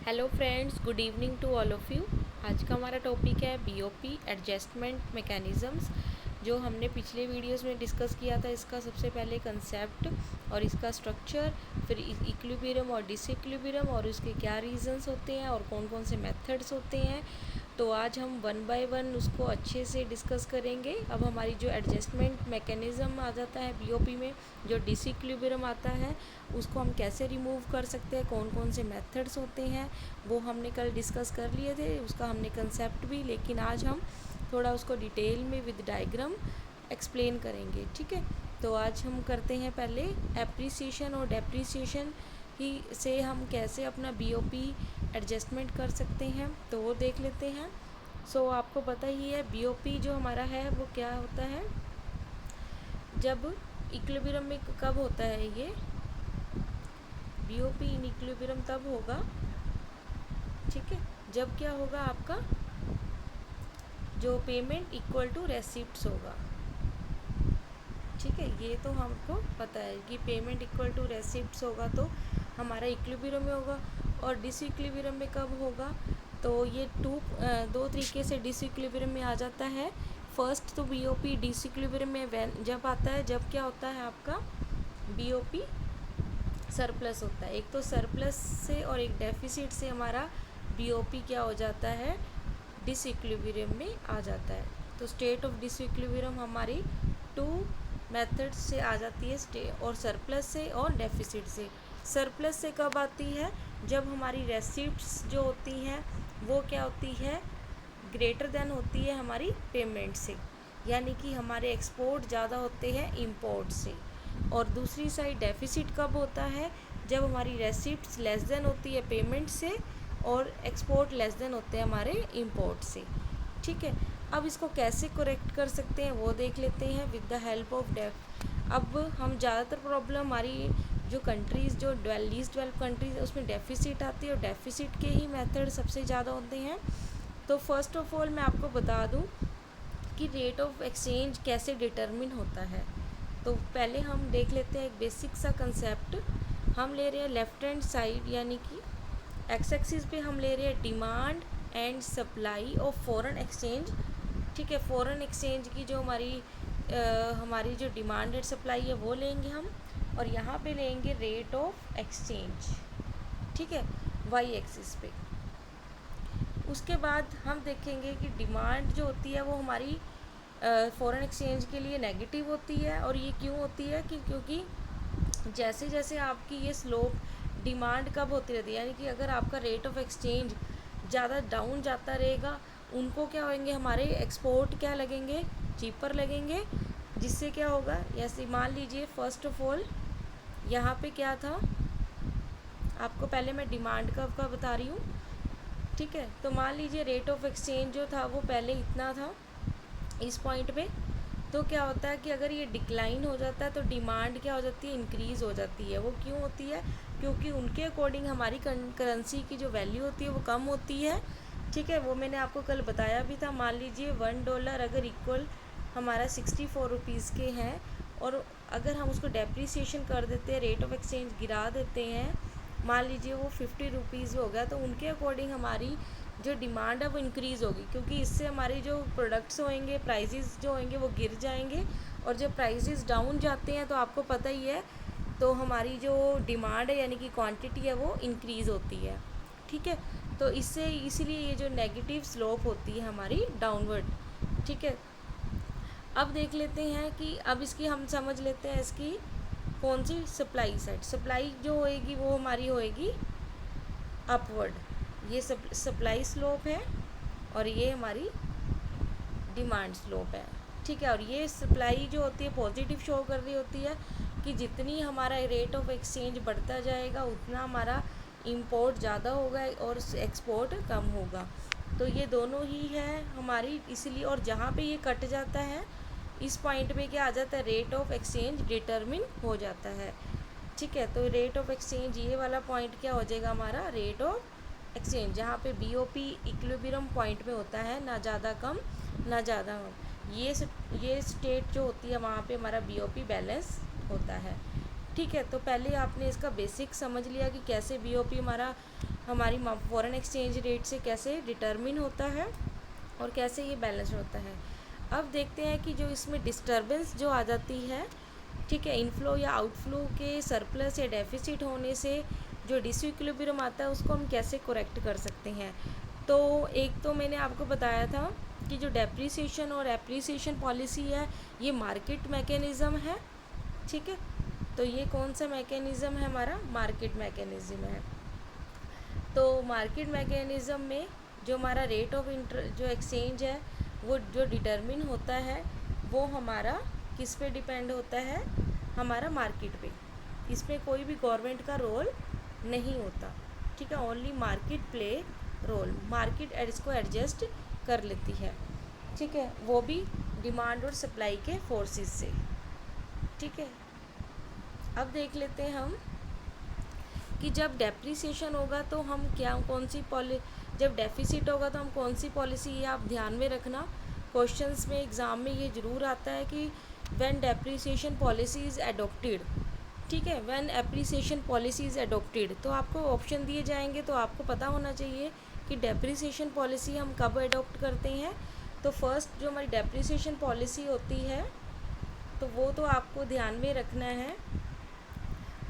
Hello friends, good evening to all of you. आज का हमारा टॉपिक है बीओपी एडजस्टमेंट मैकेनिज़म्स। जो हमने पिछले वीडियोस में डिस्कस किया था, इसका सबसे पहले कंसेप्ट और इसका स्ट्रक्चर, फिर इक्विलिब्रियम और डिसइक्विलिब्रियम और उसके क्या रीजंस होते हैं और कौन कौन से मेथड्स होते हैं। तो आज हम वन बाय वन उसको अच्छे से डिस्कस करेंगे। अब हमारी जो एडजस्टमेंट मैकेनिज़्म आ जाता है बीओपी में, जो डिसइक्विलिब्रियम आता है, उसको हम कैसे रिमूव कर सकते हैं, कौन कौन से मेथड्स होते हैं, वो हमने कल डिस्कस कर लिए थे। उसका हमने कंसेप्ट भी, लेकिन आज हम थोड़ा उसको डिटेल में विद डायग्राम एक्सप्लेन करेंगे। ठीक है, तो आज हम करते हैं पहले एप्रिसिएशन और डेप्रिसिएशन ही से हम कैसे अपना बीओपी एडजस्टमेंट कर सकते हैं, तो वो देख लेते हैं। आपको पता ही है बीओपी जो हमारा है वो क्या होता है। जब इक्विलिब्रियम में कब होता है ये बीओपी इन इक्विलिब्रियम तब होगा, ठीक है, जब क्या होगा, आपका जो पेमेंट इक्वल टू रेसिप्ट्स होगा। ठीक है, ये तो हमको पता है कि पेमेंट इक्वल टू रेसिप्ट्स होगा तो हमारा इक्विलिब्रियम में होगा। और डिसइक्विलिब्रियम में कब होगा, तो ये दो तरीके से डिसइक्विलिब्रियम में आ जाता है। फर्स्ट तो बीओपी डिसइक्विलिब्रियम में जब आता है, जब क्या होता है आपका बीओपी सरप्लस होता है। एक तो सरप्लस से और एक डेफिसिट से हमारा बीओपी क्या हो जाता है, डिसइक्विलिब्रियम में आ जाता है। तो स्टेट ऑफ डिसइक्विलिब्रियम हमारी टू मेथड से आ जाती है, और सरप्लस से और डेफिसिट से। सरप्लस से कब आती है, जब हमारी रेसिप्ट्स जो होती हैं वो क्या होती है, ग्रेटर देन होती है हमारी पेमेंट से, यानी कि हमारे एक्सपोर्ट ज़्यादा होते हैं इंपोर्ट से। और दूसरी साइड डेफिसिट कब होता है, जब हमारी रेसिप्ट्स लेस देन होती है पेमेंट से और एक्सपोर्ट लेस देन होते हैं हमारे इंपोर्ट से। ठीक है, अब इसको कैसे करेक्ट कर सकते हैं वो देख लेते हैं विद द हेल्प ऑफ डेफ। अब हम ज़्यादातर प्रॉब्लम हमारी जो कंट्रीज़, जो लीस्ट डेवलप कंट्रीज है, उसमें डेफिसिट आती है और डेफिसिट के ही मेथड सबसे ज़्यादा होते हैं। तो फर्स्ट ऑफ ऑल मैं आपको बता दूं कि रेट ऑफ एक्सचेंज कैसे डिटरमिन होता है। तो पहले हम देख लेते हैं एक बेसिक सा कंसेप्ट। हम ले रहे हैं लेफ्ट हैंड साइड, यानी कि एक्स एक्सिस पे हम ले रहे हैं demand and supply of foreign exchange. ठीक है, फॉरेन एक्सचेंज की जो हमारी जो डिमांड एंड सप्लाई है वो लेंगे हम, और यहाँ पे लेंगे रेट ऑफ एक्सचेंज। ठीक है, वाई एक्सिस पे। उसके बाद हम देखेंगे कि डिमांड जो होती है वो हमारी फॉरेन एक्सचेंज के लिए नेगेटिव होती है। और ये क्यों होती है कि क्योंकि जैसे जैसे आपकी ये स्लोप डिमांड कब होती रहती है, यानी कि अगर आपका रेट ऑफ एक्सचेंज ज़्यादा डाउन जाता रहेगा, उनको क्या होंगे, हमारे एक्सपोर्ट क्या लगेंगे, चीपर लगेंगे। जिससे क्या होगा, जैसे मान लीजिए फर्स्ट ऑफ ऑल यहाँ पे क्या था, आपको पहले मैं डिमांड का बता रही हूँ। ठीक है, तो मान लीजिए रेट ऑफ एक्सचेंज जो था वो पहले इतना था इस पॉइंट पे। तो क्या होता है कि अगर ये डिक्लाइन हो जाता है तो डिमांड क्या हो जाती है, इंक्रीज़ हो जाती है। वो क्यों होती है, क्योंकि उनके अकॉर्डिंग हमारी करेंसी की जो वैल्यू होती है वो कम होती है। ठीक है, वो मैंने आपको कल बताया भी था। मान लीजिए $1 अगर इक्वल हमारा 64 रुपीज़ के हैं, और अगर हम उसको डेप्रीसिएशन कर देते हैं, रेट ऑफ एक्सचेंज गिरा देते हैं, मान लीजिए वो 50 रुपीज़ हो गया, तो उनके अकॉर्डिंग हमारी जो डिमांड है वो इंक्रीज़ होगी, क्योंकि इससे हमारे जो प्रोडक्ट्स होंगे, प्राइजेस जो होंगे वो गिर जाएंगे। और जब प्राइजेस डाउन जाते हैं तो आपको पता ही है, तो हमारी जो डिमांड है यानी कि क्वांटिटी है वो इंक्रीज़ होती है। ठीक है, तो इससे इसीलिए ये जो नेगेटिव स्लोप होती है हमारी डाउनवर्ड। ठीक है, अब देख लेते हैं कि अब इसकी हम समझ लेते हैं इसकी कौन सी सप्लाई साइड। सप्लाई जो होएगी वो हमारी होएगी अपवर्ड। ये सप्लाई स्लोप है और ये हमारी डिमांड स्लोप है। ठीक है, और ये सप्लाई जो होती है पॉजिटिव शो कर रही होती है कि जितनी हमारा रेट ऑफ एक्सचेंज बढ़ता जाएगा उतना हमारा इंपोर्ट ज़्यादा होगा और एक्सपोर्ट कम होगा। तो ये दोनों ही है हमारी, इसलिए। और जहाँ पे ये कट जाता है, इस पॉइंट पे क्या आ जाता है, रेट ऑफ एक्सचेंज डिटरमिन हो जाता है। ठीक है, तो रेट ऑफ एक्सचेंज ये वाला पॉइंट क्या हो जाएगा हमारा, रेट ऑफ एक्सचेंज, जहाँ पे बीओपी इक्विलिब्रियम पॉइंट में होता है, ना ज़्यादा कम ना ज़्यादा कम। ये स्टेट जो होती है वहाँ पे हमारा बीओपी बैलेंस होता है। ठीक है, तो पहले आपने इसका बेसिक समझ लिया कि कैसे बीओपी हमारी फॉरेन एक्सचेंज रेट से कैसे डिटरमिन होता है और कैसे ये बैलेंस होता है। अब देखते हैं कि जो इसमें डिस्टरबेंस जो आ जाती है, ठीक है, इनफ्लो या आउटफ्लो के सरप्लस या डेफिसिट होने से जो डिसइक्विलिब्रियम आता है उसको हम कैसे करेक्ट कर सकते हैं। तो एक तो मैंने आपको बताया था कि जो डेप्रिसिएशन और एप्रिसिएशन पॉलिसी है ये मार्केट मैकेनिज़्म है, ठीक है। तो ये कौन सा मैकेनिज़्म है, हमारा मार्केट मैकेनिज़्म है। तो मार्केट मैकेनिज़्म में जो हमारा रेट ऑफ जो एक्सचेंज है वो जो डिटरमिन होता है वो हमारा किस पे डिपेंड होता है, हमारा मार्केट पे। इसमें कोई भी गवर्नमेंट का रोल नहीं होता, ठीक है। Only market play role, market इसको एडजस्ट कर लेती है, ठीक है, वो भी डिमांड और सप्लाई के फोर्सेस से, ठीक है। अब देख लेते हैं हम कि जब डेप्रिसिएशन होगा तो हम कौन सी जब डेफिसिट होगा तो हम कौन सी पॉलिसी, ये आप ध्यान में रखना। क्वेश्चंस में एग्ज़ाम में ये ज़रूर आता है कि when depreciation policy is adopted, ठीक है, when appreciation policy is adopted, तो आपको ऑप्शन दिए जाएंगे तो आपको पता होना चाहिए कि डेप्रिसिएशन पॉलिसी हम कब एडोप्ट करते हैं। तो फर्स्ट जो हमारी डेप्रिसिएशन पॉलिसी होती है तो वो तो आपको ध्यान में रखना है,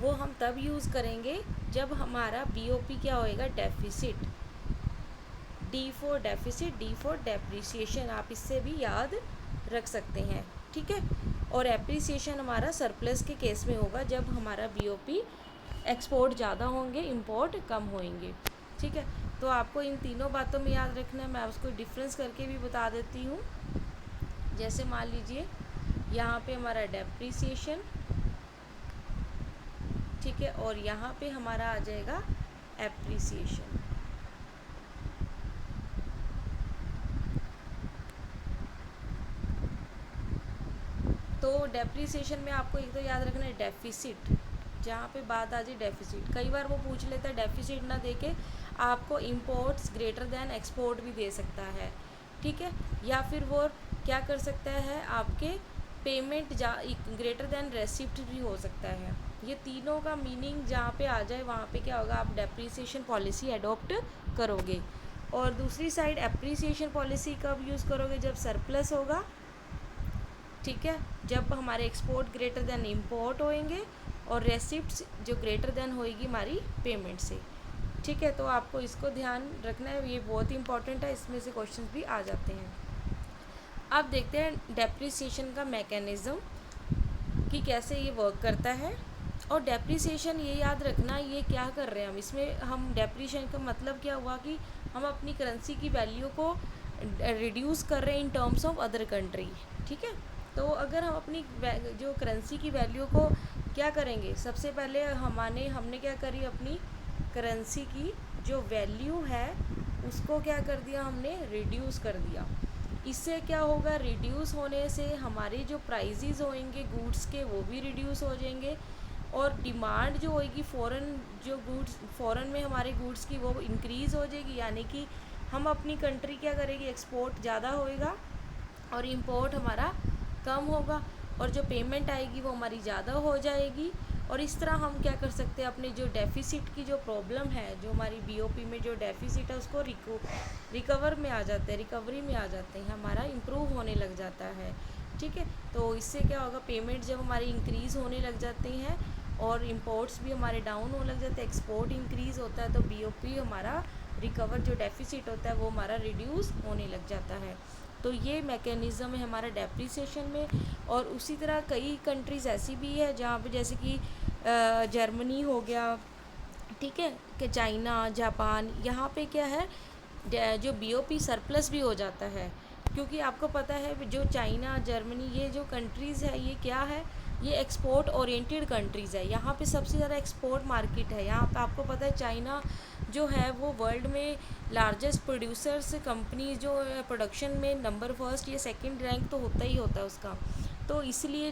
वो हम तब यूज़ करेंगे जब हमारा बीओपी क्या होएगा, deficit, D for deficit, D for depreciation, आप इससे भी याद रख सकते हैं, ठीक है। और एप्रिसिएशन हमारा सरप्लस के केस में होगा जब हमारा बीओपी एक्सपोर्ट ज़्यादा होंगे, इंपोर्ट कम होंगे, ठीक है। तो आपको इन तीनों बातों में याद रखना है। मैं उसको डिफरेंस करके भी बता देती हूँ। जैसे मान लीजिए यहाँ पे हमारा डेप्रिसिएशन, ठीक है, और यहाँ पे हमारा आ जाएगा एप्रिसिएशन। तो डेप्रिसिएशन में आपको एक तो याद रखना है डेफिसिट, जहाँ पे बात आ जाए डेफिसिट, कई बार वो पूछ लेता है डेफिसिट ना देके आपको इंपोर्ट्स ग्रेटर दैन एक्सपोर्ट भी दे सकता है, ठीक है, या फिर वो क्या कर सकता है, आपके पेमेंट ग्रेटर दैन रेसिप्ट भी हो सकता है। ये तीनों का मीनिंग जहाँ पे आ जाए वहाँ पे क्या होगा, आप डेप्रिसिएशन पॉलिसी अडॉप्ट करोगे। और दूसरी साइड एप्रिसिएशन पॉलिसी कब यूज़ करोगे, जब सरप्लस होगा, ठीक है, जब हमारे एक्सपोर्ट ग्रेटर दैन इंपोर्ट होएंगे और रेसिप्ट्स जो ग्रेटर दैन होएगी हमारी पेमेंट से, ठीक है। तो आपको इसको ध्यान रखना है, ये बहुत ही इंपॉर्टेंट है, इसमें से क्वेश्चन भी आ जाते हैं। अब देखते हैं डेप्रिसिएशन का मैकेनिज़्म कि कैसे ये वर्क करता है। और डेप्रिसिएशन ये याद रखना, ये क्या कर रहे हैं हम डेप्रिसिएशन का मतलब क्या हुआ कि हम अपनी करेंसी की वैल्यू को रिड्यूस कर रहे हैं in terms of other country, ठीक है। तो अगर हम अपनी जो करेंसी की वैल्यू को क्या करेंगे, सबसे पहले हमने क्या करी, अपनी करेंसी की जो वैल्यू है उसको क्या कर दिया, हमने रिड्यूस कर दिया। इससे क्या होगा, रिड्यूस होने से हमारे जो प्राइजेज़ होंगे गुड्स के वो भी रिड्यूस हो जाएंगे और डिमांड जो होएगी फ़ॉरेन में हमारे गुड्स की वो इंक्रीज़ हो जाएगी, यानी कि हम अपनी कंट्री क्या करेगी, एक्सपोर्ट ज़्यादा होएगा और इंपोर्ट हमारा कम होगा और जो पेमेंट आएगी वो हमारी ज़्यादा हो जाएगी। और इस तरह हम क्या कर सकते हैं, अपने जो डेफिसिट की जो प्रॉब्लम है, जो हमारी बीओपी में जो डेफिसिट है उसको रिकवरी में आ जाते हैं, हमारा इम्प्रूव होने लग जाता है, ठीक है। तो इससे क्या होगा, पेमेंट जब हमारी इंक्रीज़ होने लग जाती हैं और इंपोर्ट्स भी हमारे डाउन होने लग जाते हैं, एक्सपोर्ट इंक्रीज़ होता है, तो बीओपी हमारा रिकवर जो डेफिसिट होता है वो हमारा रिड्यूस होने लग जाता है। तो ये मैकेनिज़्म है हमारा डेप्रिसिएशन में। और उसी तरह कई कंट्रीज़ ऐसी भी है जहाँ पे जैसे कि जर्मनी हो गया, ठीक है, कि चाइना, जापान, यहाँ पे क्या है जो बीओपी सरप्लस भी हो जाता है, क्योंकि आपको पता है जो चाइना, जर्मनी, ये जो कंट्रीज़ है ये क्या है, ये एक्सपोर्ट ओरिएंटेड कंट्रीज़ है। यहाँ पे सबसे ज़्यादा एक्सपोर्ट मार्केट है। यहाँ पे आपको पता है चाइना जो है वो वर्ल्ड में लार्जेस्ट प्रोड्यूसर्स कंपनी जो प्रोडक्शन में नंबर फर्स्ट या सेकंड रैंक तो होता ही होता है उसका। तो इसलिए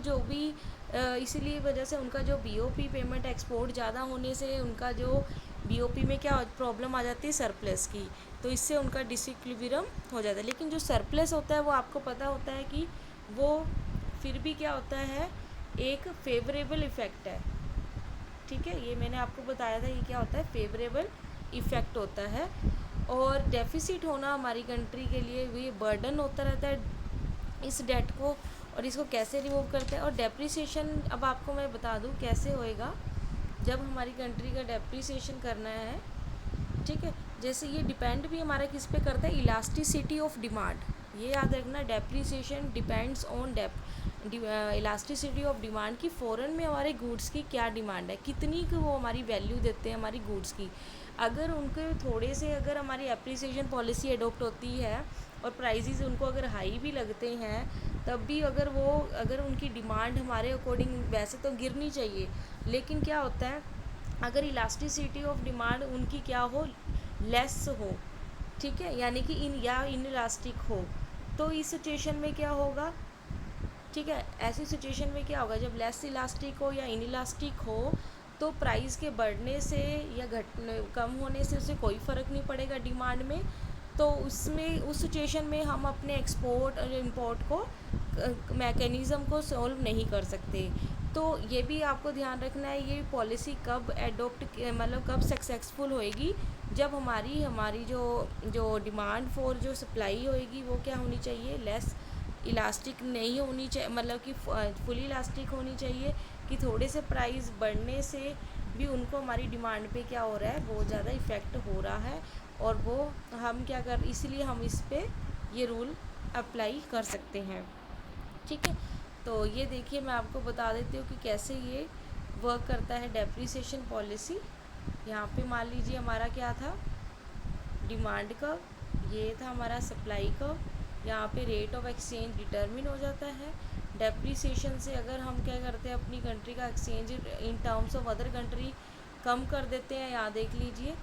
वजह से उनका जो बीओपी पेमेंट एक्सपोर्ट ज़्यादा होने से उनका जो बीओपी में क्या प्रॉब्लम आ जाती है, सरप्लस की, तो इससे उनका डिसइक्विलिब्रियम हो जाता है। लेकिन जो सरप्लस होता है वो आपको पता होता है कि वो फिर भी क्या होता है, एक फेवरेबल इफ़ेक्ट है, ठीक है, ये मैंने आपको बताया था, ये क्या होता है, फेवरेबल इफ़ेक्ट होता है। और डेफिसिट होना हमारी कंट्री के लिए ये बर्डन होता रहता है इस डेट को, और इसको कैसे रिमूव करते हैं। और डेप्रिसिएशन अब आपको मैं बता दूं कैसे होएगा जब हमारी कंट्री का डेप्रिसिएशन करना है। ठीक है, जैसे ये डिपेंड भी हमारा किस पे करता है, इलास्टिसिटी ऑफ डिमांड। ये याद रखना, depreciation depends on elasticity of demand की फ़ॉरेन में हमारे गुड्स की क्या डिमांड है, कितनी की वो हमारी वैल्यू देते हैं हमारी गुड्स की। अगर उनके थोड़े से अगर हमारी एप्रिसिएशन पॉलिसी अडोप्ट होती है और प्राइजेज़ उनको अगर हाई भी लगते हैं, तब भी अगर उनकी डिमांड हमारे अकॉर्डिंग वैसे तो गिरनी चाहिए, लेकिन क्या होता है अगर इलास्टिसिटी ऑफ डिमांड उनकी क्या हो, लेस हो, ठीक है, यानी कि इन इलास्टिक हो, तो इस सिचुएशन में क्या होगा, ठीक है, ऐसी सिचुएशन में क्या होगा, जब लेस इलास्टिक हो या इन इलास्टिक हो, तो प्राइस के बढ़ने से या कम होने से उससे कोई फ़र्क नहीं पड़ेगा डिमांड में। तो उसमें उस सिचुएशन में हम अपने एक्सपोर्ट और इंपोर्ट को मैकेनिज़्म को सॉल्व नहीं कर सकते। तो ये भी आपको ध्यान रखना है, ये पॉलिसी कब एडोप्ट मतलब कब सक्सेसफुल होएगी, जब हमारी हमारी जो जो डिमांड फॉर जो सप्लाई होएगी वो क्या होनी चाहिए, लेस इलास्टिक नहीं होनी चाहिए, मतलब कि फुली इलास्टिक होनी चाहिए, कि थोड़े से प्राइस बढ़ने से भी उनको हमारी डिमांड पे क्या हो रहा है, बहुत ज़्यादा इफ़ेक्ट हो रहा है। और वो हम क्या कर, इसलिए हम इस पे ये रूल अप्लाई कर सकते हैं। ठीक है, तो ये देखिए मैं आपको बता देती हूँ कि कैसे ये वर्क करता है डेप्रिसिएशन पॉलिसी। यहाँ पे मान लीजिए हमारा क्या था, डिमांड का, ये था हमारा सप्लाई का, यहाँ पे रेट ऑफ एक्सचेंज डिटरमिन हो जाता है। डेप्रिसिएशन से अगर हम क्या करते हैं, अपनी कंट्री का exchange in terms of other country कम कर देते हैं, यहाँ देख लीजिए,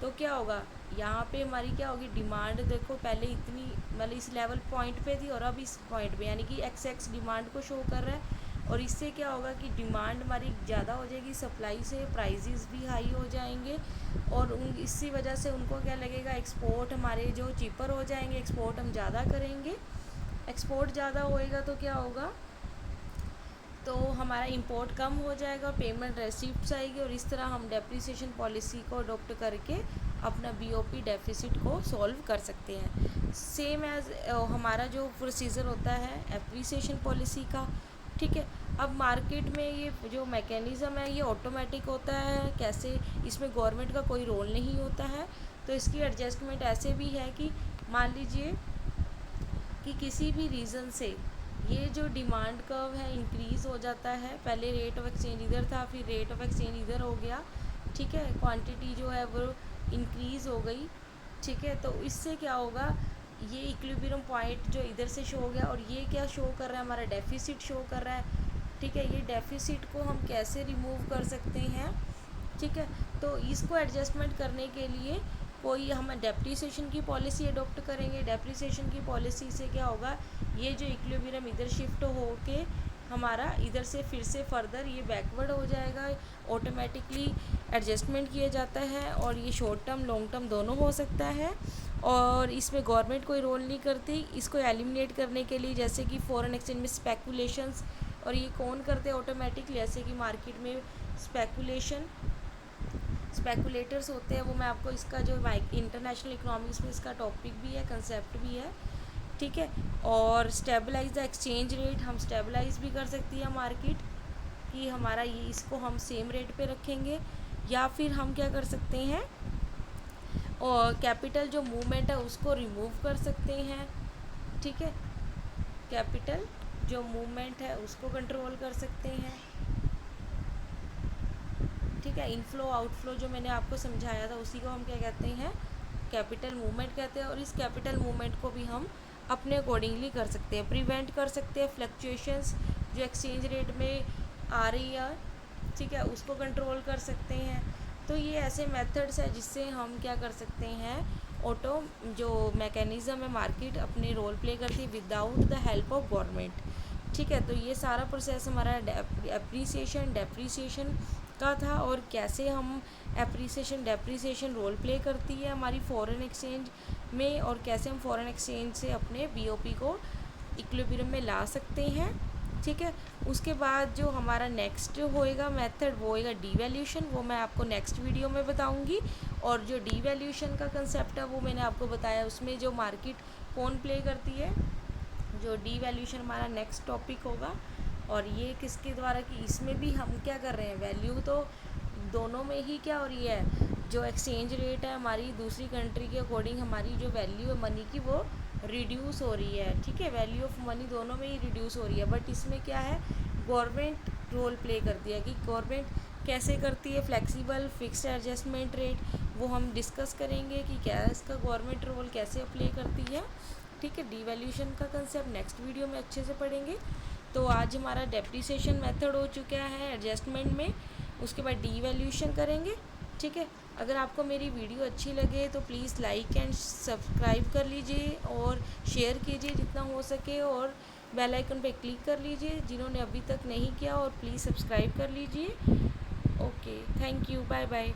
तो क्या होगा, यहाँ पे हमारी क्या होगी, डिमांड देखो पहले इतनी मतलब इस लेवल पॉइंट पे थी और अब इस पॉइंट पे, यानी कि एक्स डिमांड को शो कर रहा है। और इससे क्या होगा कि डिमांड हमारी ज़्यादा हो जाएगी सप्लाई से, प्राइजेस भी हाई हो जाएंगे, और इसी वजह से उनको क्या लगेगा, एक्सपोर्ट हमारे जो चीपर हो जाएंगे, एक्सपोर्ट हम ज़्यादा करेंगे। एक्सपोर्ट ज़्यादा होएगा तो क्या होगा, तो हमारा इंपोर्ट कम हो जाएगा, पेमेंट रेसिप्ट्स आएगी, और इस तरह हम डेप्रिसिएशन पॉलिसी को अडोप्ट करके अपना बीओपी डेफिसिट को सॉल्व कर सकते हैं। सेम एज हमारा जो प्रोसीजर होता है एप्रिसिएशन पॉलिसी का। ठीक है, अब मार्केट में ये जो मैकेनिज़्म है ये ऑटोमेटिक होता है, कैसे, इसमें गवर्नमेंट का कोई रोल नहीं होता है। तो इसकी एडजस्टमेंट ऐसे भी है कि मान लीजिए कि किसी भी रीज़न से ये जो डिमांड कर्व है इंक्रीज़ हो जाता है, पहले रेट ऑफ एक्सचेंज इधर था, फिर रेट ऑफ एक्सचेंज इधर हो गया, ठीक है, क्वांटिटी जो है वो इंक्रीज़ हो गई, ठीक है, तो इससे क्या होगा, ये इक्विलिब्रियम पॉइंट जो इधर से शो हो गया, और ये क्या शो कर रहा है, हमारा डेफिसिट शो कर रहा है। ठीक है, ये डेफिसिट को हम कैसे रिमूव कर सकते हैं, ठीक है, तो इसको एडजस्टमेंट करने के लिए कोई हम डेप्रिसिएशन की पॉलिसी अडोप्ट करेंगे। डेप्रिसिएशन की पॉलिसी से क्या होगा, ये जो इक्विलिब्रियम इधर शिफ्ट हो के हमारा इधर से फिर से फर्दर ये बैकवर्ड हो जाएगा, ऑटोमेटिकली एडजस्टमेंट किया जाता है, और ये शॉर्ट टर्म लॉन्ग टर्म दोनों हो सकता है, और इसमें गवर्नमेंट कोई रोल नहीं करती। इसको एलिमिनेट करने के लिए जैसे कि फॉरेन एक्सचेंज में स्पेकुलेशंस, और ये कौन करते हैं ऑटोमेटिकली, जैसे कि मार्केट में स्पेकुलेटर्स होते हैं, वो मैं आपको इसका जो इंटरनेशनल इकोनॉमिक्स में इसका टॉपिक भी है, कंसेप्ट भी है, ठीक है। और स्टेबलाइज द एक्सचेंज रेट, हम स्टेबलाइज भी कर सकती है मार्केट कि हमारा ये इसको हम सेम रेट पे रखेंगे, या फिर हम क्या कर सकते हैं, और कैपिटल जो मूवमेंट है उसको रिमूव कर सकते हैं, ठीक है, कैपिटल जो मूवमेंट है उसको कंट्रोल कर सकते हैं, ठीक है। इनफ्लो आउटफ्लो जो मैंने आपको समझाया था उसी को हम क्या कहते हैं, कैपिटल मूवमेंट कहते हैं, और इस कैपिटल मूवमेंट को भी हम अपने अकॉर्डिंगली कर सकते हैं, प्रिवेंट कर सकते हैं फ्लक्चुएशंस जो एक्सचेंज रेट में आ रही है, ठीक है, उसको कंट्रोल कर सकते हैं। तो ये ऐसे मेथड्स है जिससे हम क्या कर सकते हैं, ऑटो जो मैकेनिज़्म है मार्केट अपने रोल प्ले करती है without the help of government, ठीक है। तो ये सारा प्रोसेस हमारा एप्रिसिएशन डेप्रिसिएशन का था, और कैसे हम एप्रिसिएशन डेप्रिसिएशन रोल प्ले करती है हमारी फॉरेन एक्सचेंज में, और कैसे हम फॉरेन एक्सचेंज से अपने बीओपी को इक्विलिब्रियम में ला सकते हैं, ठीक है। उसके बाद जो हमारा नेक्स्ट होएगा मेथड वो होएगा डीवैल्यूशन, वो मैं आपको नेक्स्ट वीडियो में बताऊंगी। और जो डीवैल्यूशन का कंसेप्ट है वो मैंने आपको बताया, उसमें जो मार्केट कौन प्ले करती है। जो डीवैल्यूशन हमारा नेक्स्ट टॉपिक होगा। और ये किसके द्वारा कि इसमें भी हम क्या कर रहे हैं, वैल्यू तो दोनों में ही क्या हो रही है, जो एक्सचेंज रेट है हमारी दूसरी कंट्री के अकॉर्डिंग हमारी जो वैल्यू है मनी की वो रिड्यूस हो रही है, ठीक है। वैल्यू ऑफ मनी दोनों में ही रिड्यूस हो रही है। बट इसमें क्या है, गवर्नमेंट रोल प्ले करती है कि गवर्नमेंट कैसे करती है, फ्लेक्सिबल फिक्स्ड एडजस्टमेंट रेट, वो हम डिस्कस करेंगे कि क्या इसका गवर्नमेंट रोल कैसे प्ले करती है, ठीक है। डीवैल्यूशन का कंसेप्ट नेक्स्ट वीडियो में अच्छे से पढ़ेंगे। तो आज हमारा डेप्रिसिएशन मेथड हो चुका है एडजस्टमेंट में, उसके बाद डीवैल्यूशन करेंगे, ठीक है। अगर आपको मेरी वीडियो अच्छी लगे तो प्लीज़ लाइक एंड सब्सक्राइब कर लीजिए और शेयर कीजिए जितना हो सके, और बेल आइकन पे क्लिक कर लीजिए जिन्होंने अभी तक नहीं किया, और प्लीज़ सब्सक्राइब कर लीजिए। Okay, thank you, bye bye.